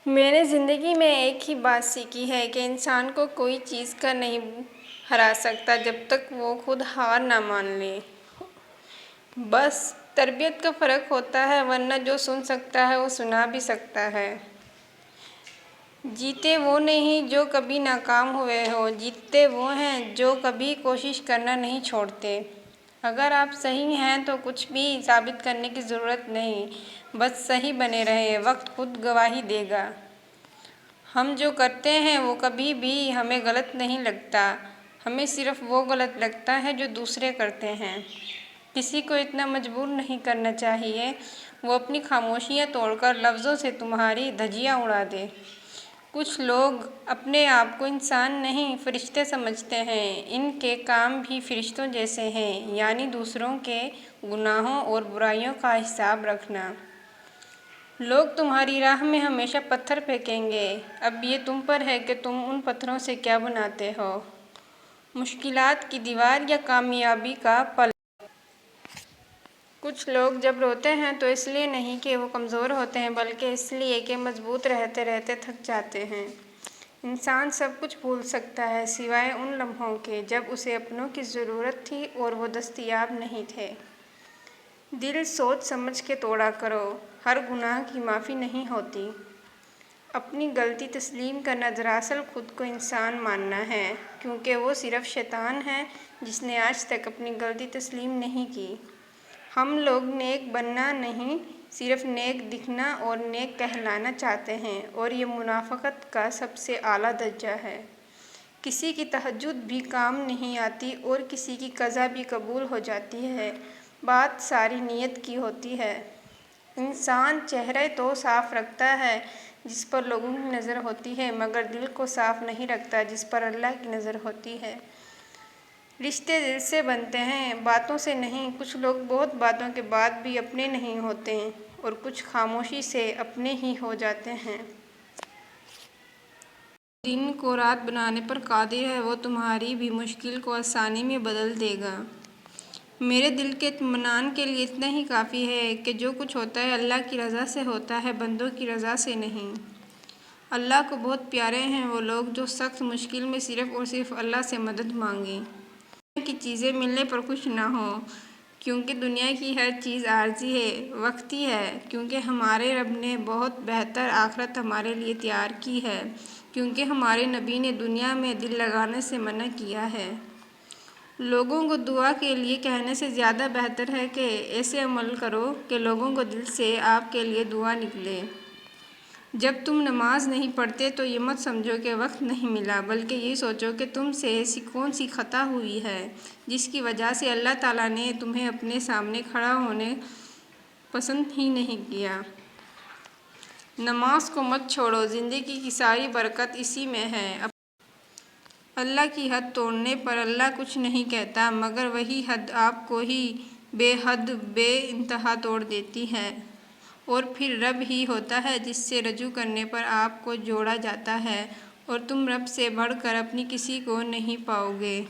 میں نے زندگی میں ایک ہی بات سیکھی ہے کہ انسان کو کوئی چیز کر نہیں ہرا سکتا جب تک وہ خود ہار نہ مان لے۔ بس تربیت کا فرق ہوتا ہے، ورنہ جو سن سکتا ہے وہ سنا بھی سکتا ہے۔ جیتے وہ نہیں جو کبھی ناکام ہوئے ہوں، جیتتے وہ ہیں جو کبھی کوشش کرنا نہیں چھوڑتے۔ اگر آپ صحیح ہیں تو کچھ بھی ثابت کرنے کی ضرورت نہیں، بس صحیح بنے رہیں، وقت خود گواہی دے گا۔ ہم جو کرتے ہیں وہ کبھی بھی ہمیں غلط نہیں لگتا، ہمیں صرف وہ غلط لگتا ہے جو دوسرے کرتے ہیں۔ کسی کو اتنا مجبور نہیں کرنا چاہیے وہ اپنی خاموشیاں توڑ کر لفظوں سے تمہاری دھجیاں اڑا دے۔ کچھ لوگ اپنے آپ کو انسان نہیں فرشتے سمجھتے ہیں، ان کے کام بھی فرشتوں جیسے ہیں، یعنی دوسروں کے گناہوں اور برائیوں کا حساب رکھنا۔ لوگ تمہاری راہ میں ہمیشہ پتھر پھینکیں گے، اب یہ تم پر ہے کہ تم ان پتھروں سے کیا بناتے ہو۔ مشکلات کی دیوار یا کامیابی کا پل۔ کچھ لوگ جب روتے ہیں تو اس لیے نہیں کہ وہ کمزور ہوتے ہیں، بلکہ اس لیے کہ مضبوط رہتے رہتے تھک جاتے ہیں۔ انسان سب کچھ بھول سکتا ہے سوائے ان لمحوں کے جب اسے اپنوں کی ضرورت تھی اور وہ دستیاب نہیں تھے۔ دل سوچ سمجھ کے توڑا کرو، ہر گناہ کی معافی نہیں ہوتی۔ اپنی غلطی تسلیم کرنا دراصل خود کو انسان ماننا ہے، کیونکہ وہ صرف شیطان ہے جس نے آج تک اپنی غلطی تسلیم نہیں کی۔ ہم لوگ نیک بننا نہیں، صرف نیک دکھنا اور نیک کہلانا چاہتے ہیں، اور یہ منافقت کا سب سے اعلیٰ درجہ ہے۔ کسی کی تہجد بھی کام نہیں آتی اور کسی کی قضا بھی قبول ہو جاتی ہے، بات ساری نیت کی ہوتی ہے۔ انسان چہرہ تو صاف رکھتا ہے جس پر لوگوں کی نظر ہوتی ہے، مگر دل کو صاف نہیں رکھتا جس پر اللہ کی نظر ہوتی ہے۔ رشتے دل سے بنتے ہیں، باتوں سے نہیں۔ کچھ لوگ بہت باتوں کے بعد بھی اپنے نہیں ہوتے اور کچھ خاموشی سے اپنے ہی ہو جاتے ہیں۔ دن کو رات بنانے پر قادر ہے، وہ تمہاری بھی مشکل کو آسانی میں بدل دے گا۔ میرے دل کے اطمینان کے لیے اتنا ہی کافی ہے کہ جو کچھ ہوتا ہے اللہ کی رضا سے ہوتا ہے، بندوں کی رضا سے نہیں۔ اللہ کو بہت پیارے ہیں وہ لوگ جو سخت مشکل میں صرف اور صرف اللہ سے مدد مانگیں۔ دنیا کی چیزیں ملنے پر خوش نہ ہوں، کیونکہ دنیا کی ہر چیز عارضی ہے، وقتی ہے، کیونکہ ہمارے رب نے بہت بہتر آخرت ہمارے لیے تیار کی ہے، کیونکہ ہمارے نبی نے دنیا میں دل لگانے سے منع کیا ہے۔ لوگوں کو دعا کے لیے کہنے سے زیادہ بہتر ہے کہ ایسے عمل کرو کہ لوگوں کو دل سے آپ کے لیے دعا نکلے۔ جب تم نماز نہیں پڑھتے تو یہ مت سمجھو کہ وقت نہیں ملا، بلکہ یہ سوچو کہ تم سے ایسی کون سی خطا ہوئی ہے جس کی وجہ سے اللہ تعالیٰ نے تمہیں اپنے سامنے کھڑا ہونے پسند ہی نہیں کیا۔ نماز کو مت چھوڑو، زندگی کی ساری برکت اسی میں ہے۔ اللہ کی حد توڑنے پر اللہ کچھ نہیں کہتا، مگر وہی حد آپ کو ہی بے حد بے انتہا توڑ دیتی ہے، اور پھر رب ہی ہوتا ہے جس سے رجوع کرنے پر آپ کو جوڑا جاتا ہے، اور تم رب سے بڑھ کر اپنی کسی کو نہیں پاؤ گے۔